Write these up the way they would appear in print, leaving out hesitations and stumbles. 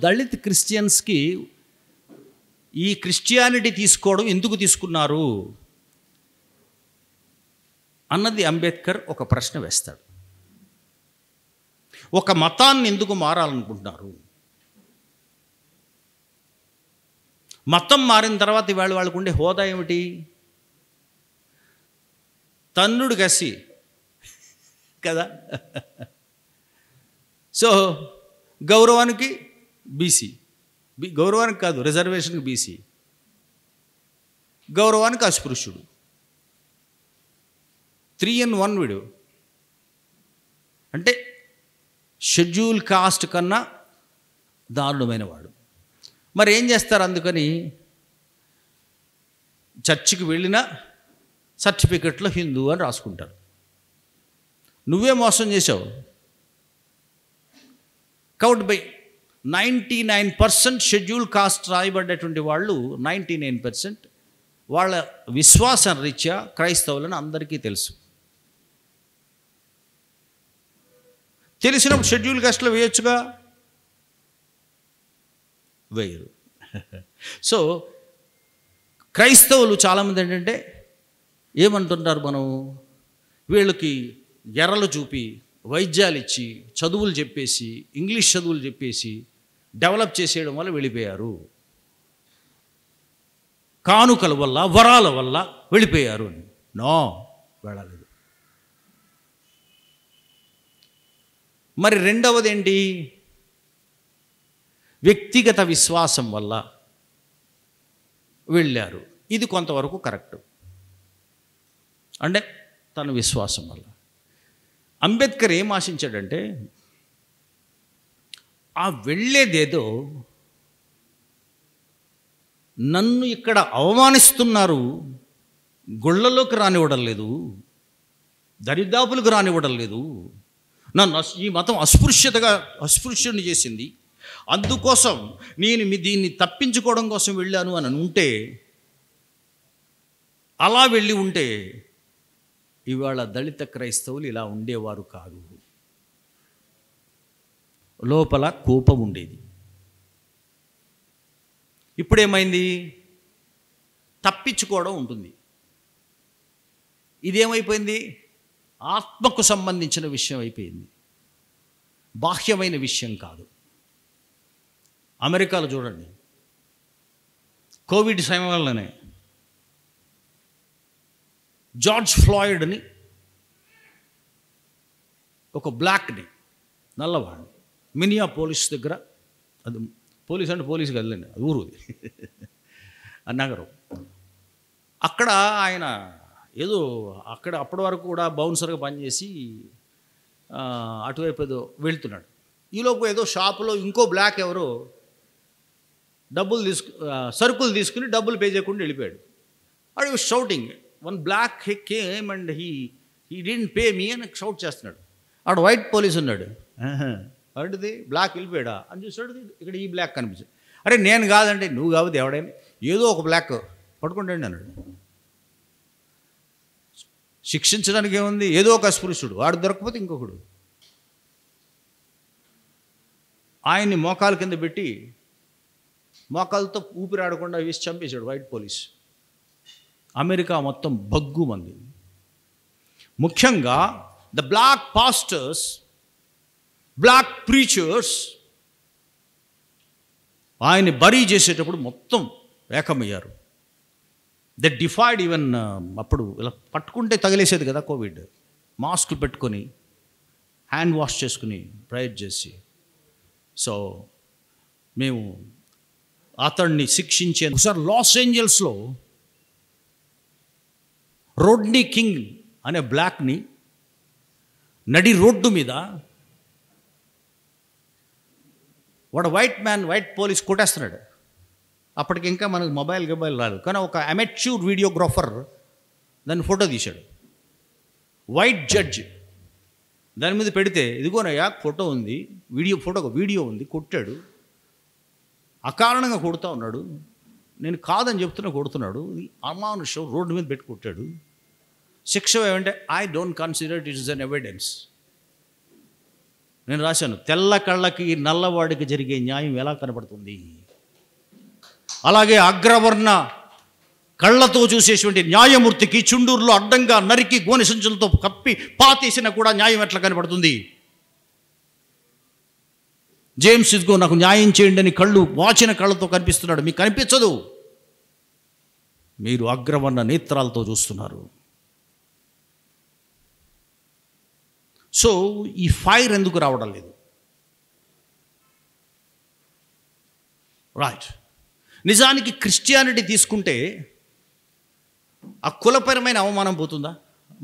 దళిత్ క్రిస్టియన్స్కి ఈ క్రిస్టియానిటీ తీసుకోవడం ఎందుకు తీసుకున్నారు అన్నది అంబేద్కర్ ఒక ప్రశ్న వేస్తాడు. ఒక మతాన్ని ఎందుకు మారాలనుకుంటున్నారు? మతం మారిన తర్వాత ఇవాళ వాళ్ళకు ఉండే హోదా ఏమిటి? తన్నుడు గసి కదా. సో గౌరవానికి బీసీ, గౌరవానికి కాదు రిజర్వేషన్కి బీసీ, గౌరవానికి అస్పృశ్యుడు, 3 in 1 వీడు. అంటే షెడ్యూల్ కాస్ట్ కన్నా దారుణమైన వాడు. మరి ఏం చేస్తారు? అందుకని చర్చికి వెళ్ళిన సర్టిఫికెట్లో హిందూ అని రాసుకుంటారు. నువ్వే మోసం చేసావు. కాబట్టి బై 99% షెడ్యూల్ కాస్ట్ రాయబడ్డటువంటి వాళ్ళు 99% వాళ్ళ విశ్వాసం రీత్యా క్రైస్తవులని అందరికీ తెలుసు. తెలిసినప్పుడు షెడ్యూల్ కాస్ట్లో వేయొచ్చుగా, వేయరు. సో క్రైస్తవులు చాలామంది ఏంటంటే ఏమంటున్నారు, మనం వీళ్ళకి ఎర్రలు చూపి వైద్యాలు ఇచ్చి చదువులు చెప్పేసి ఇంగ్లీష్ చదువులు చెప్పేసి డెవలప్ చేసేయడం వల్ల వెళ్ళిపోయారు, కానుకల వల్ల వరాల వల్ల వెళ్ళిపోయారు అని. నో, వెళ్ళలేదు. మరి రెండవది ఏంటి? వ్యక్తిగత విశ్వాసం వల్ల వెళ్ళారు. ఇది కొంతవరకు కరెక్ట్, అంటే తన విశ్వాసం వల్ల. అంబేద్కర్ ఏం ఆశించాడంటే ఆ వెళ్ళేదేదో నన్ను ఇక్కడ అవమానిస్తున్నారు, గుళ్ళలోకి రానివ్వడం లేదు, దరిదాపులకు రానివ్వడం లేదు, నన్ను ఈ మతం అస్పృశ్యుని చేసింది, అందుకోసం నేను దీన్ని తప్పించుకోవడం కోసం వెళ్ళాను అని ఉంటే, అలా వెళ్ళి ఉంటే ఇవాళ దళిత క్రైస్తవులు ఇలా ఉండేవారు కాదు. లోపల కోపం ఉండేది. ఇప్పుడేమైంది? తప్పించుకోవడం ఉంటుంది. ఇదేమైపోయింది? ఆత్మకు సంబంధించిన విషయం అయిపోయింది, బాహ్యమైన విషయం కాదు. అమెరికాలో చూడండి, కోవిడ్ సమయంలోనే జార్జ్ ఫ్లాయిడ్ని, ఒక బ్లాక్ని, నల్లవాడిని, మినియాపోలిస్ దగ్గర, అది పోలీస్ అంటే పోలీసు కదలండి, అది ఊరు, నగరం. అక్కడ ఆయన ఏదో అప్పటి వరకు కూడా బౌన్సర్గా పనిచేసి అటువైపు ఏదో వెళ్తున్నాడు. ఈలోపు ఏదో షాపులో ఇంకో బ్లాక్ ఎవరో సరుకులు తీసుకుని డబ్బులు పే చేయకుండా వెళ్ళిపోయాడు. వాడు was shouting. One black he came and he didn't pay me అని షౌట్ చేస్తున్నాడు. ఆడు వైట్ పోలీస్ ఉన్నాడు. అడిది బ్లాక్ వెళ్ళిపోయాడా అని చూసాడు. ఇక్కడ ఈ బ్లాక్ కనిపించాడు. అరే నేను కాదండి. నువ్వు కాబట్టి ఎవడైనా ఏదో ఒక బ్లాక్ పట్టుకుంటాండి అన్నాడు. శిక్షించడానికి ఏముంది? ఏదో ఒక అస్పృశ్యుడు, వాడు దొరకకపోతే ఇంకొకడు. ఆయన్ని మోకాల కింద పెట్టి మోకాలతో ఊపిరాడకుండా వేసి చంపేశాడు వైట్ పోలీస్. అమెరికా మొత్తం బగ్గుమంది. ముఖ్యంగా the black pastors, black preachers ఆయన్ని బరీ చేసేటప్పుడు మొత్తం ఏకమయ్యారు. The defied even. అప్పుడు ఇలా పట్టుకుంటే తగిలేసేది కదా కోవిడ్. మాస్కులు పెట్టుకొని హ్యాండ్ వాష్ చేసుకుని ప్రేయర్ చేసి, సో మేము అతన్ని శిక్షించే ఒకసారి లాస్ ఏంజల్స్లో రోడ్నీ కింగ్ అనే బ్లాక్ని నడి రోడ్డు మీద వాడు వైట్ పోలీస్ కొట్టేస్తున్నాడు. అప్పటికి ఇంకా మనకు మొబైల్ రాలేదు, కానీ ఒక అమెచ్యూర్ వీడియోగ్రాఫర్ దాన్ని ఫోటో తీశాడు. వైట్ జడ్జ్ దాని మీద పెడితే, ఇదిగోనయ్యా ఫోటో ఉంది, వీడియో ఉంది, కొట్టాడు, అకారణంగా కొడుతూ ఉన్నాడు, నేను కాదని చెప్తున్నా కొడుతున్నాడు, అమానుషం, రోడ్డు మీద పెట్టి కొట్టాడు, శిక్ష ఏమంటే I don't consider it is an evidence. నేను రాశాను, తెల్ల కళ్ళకి నల్లవాడికి జరిగే న్యాయం ఎలా కనబడుతుంది, అలాగే అగ్రవర్ణ కళ్ళతో చూసేటువంటి న్యాయమూర్తికి చుండూరులో అడ్డంగా నరికి గోనె సంచులతో కప్పి పాతేసిన కూడా న్యాయం ఎట్లా కనబడుతుంది? జేమ్స్ ఇదిగో నాకు న్యాయం చేయండి అని కళ్ళు వాచిన కళ్ళతో కనిపిస్తున్నాడు, మీకు కనిపించదు. మీరు అగ్రవర్ణ నేత్రాలతో చూస్తున్నారు. సో ఈ ఫైర్ ఎందుకు రావడం లేదు? రైట్. నిజానికి క్రిస్టియానిటీ తీసుకుంటే ఆ కులపరమైన అవమానం పోతుందా?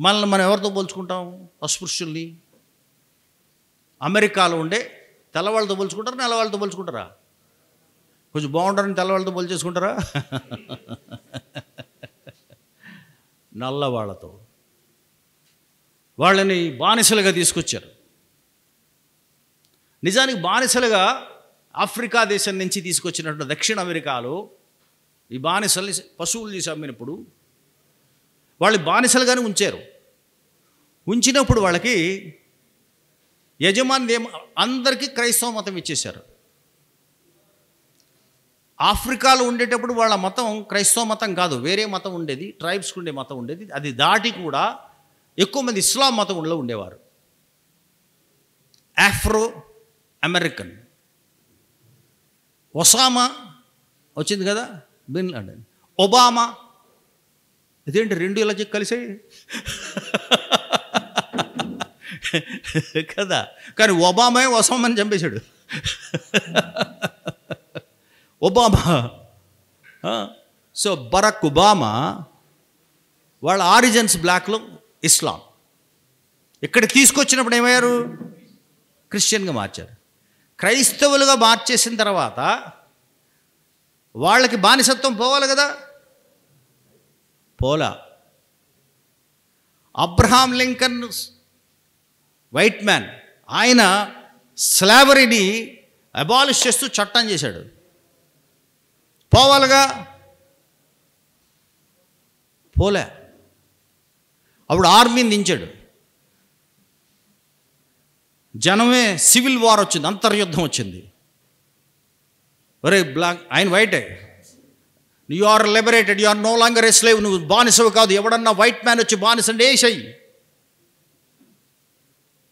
మనల్ని మనం ఎవరితో పోల్చుకుంటాం? అస్పృశ్యుల్ని. అమెరికాలో ఉండే తెల్లవాళ్ళతో పోల్చుకుంటారా, నల్లవాళ్ళతో పోల్చుకుంటారా? కొంచెం బాగుంటారని తెల్లవాళ్ళతో పోల్చేసుకుంటారా? నల్లవాళ్ళతో. వాళ్ళని బానిసలుగా తీసుకొచ్చారు. నిజానికి బానిసలుగా ఆఫ్రికా దేశం నుంచి తీసుకొచ్చినట్టు దక్షిణ అమెరికాలో ఈ బానిసల్ని పశువులు చేసి అమ్మినప్పుడు వాళ్ళు బానిసలుగానే ఉంచారు. ఉంచినప్పుడు వాళ్ళకి యజమాని అందరికీ క్రైస్తవ మతం ఇచ్చేశారు. ఆఫ్రికాలో ఉండేటప్పుడు వాళ్ళ మతం క్రైస్తవ మతం కాదు, వేరే మతం ఉండేది, ట్రైబ్స్కి ఉండే మతం ఉండేది. అది దాటి కూడా ఎక్కువ మంది ఇస్లాం మతంలో ఉండేవారు. Afro American. ఒసామా వచ్చింది కదా, బిన్ లాడెన్, ఒబామా. ఇదేంటి రెండు ఇలా కలిసాయి కదా. కానీ ఒబామా ఒసామాని చంపేశాడు. ఒబామా. సో బరాక్ ఒబామా వాళ్ళ ఆరిజిన్స్ బ్లాక్లో ఇస్లాం. ఇక్కడ తీసుకొచ్చినప్పుడు ఏమయ్యారు? క్రిస్టియన్గా మార్చారు. క్రైస్తవులుగా మార్చేసిన తర్వాత వాళ్ళకి బానిసత్వం పోవాలి కదా, పోలా. అబ్రహాం లింకన్ వైట్ మ్యాన్, ఆయన స్లావరీని అబాలిష్ చేస్తూ చట్టం చేశాడు. పోవాలిగా, పోలే. అప్పుడు ఆర్మీని దించాడు. జనమే సివిల్ వార్ వచ్చింది, అంతర్యుద్ధం వచ్చింది. ఒరే బ్లాక్, ఆయన వైటే, you are liberated, you are no longer a slave, నువ్వు బానిసవు కాదు. ఎవడన్నా వైట్ మ్యాన్ వచ్చి బానిసండి వేసేయి,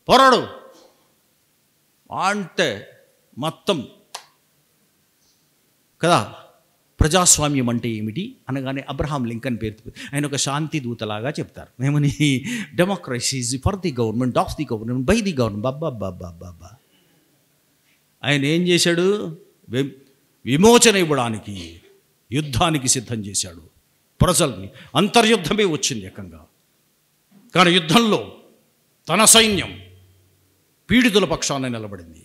పోరాడు అంటే మొత్తం కదా. ప్రజాస్వామ్యం అంటే ఏమిటి అనగానే అబ్రహాం లింకన్ పేరు ఆయన ఒక శాంతి దూతలాగా చెప్తారు. ఏమని? Democracy is for the government, of the government, by the government. బాబా ఆయన ఏం చేశాడు? విమోచన ఇవ్వడానికి యుద్ధానికి సిద్ధం చేశాడు ప్రజల్ని. అంతర్యుద్ధమే వచ్చింది ఏకంగా. కానీ యుద్ధంలో తన సైన్యం పీడితుల పక్షాన నిలబడింది.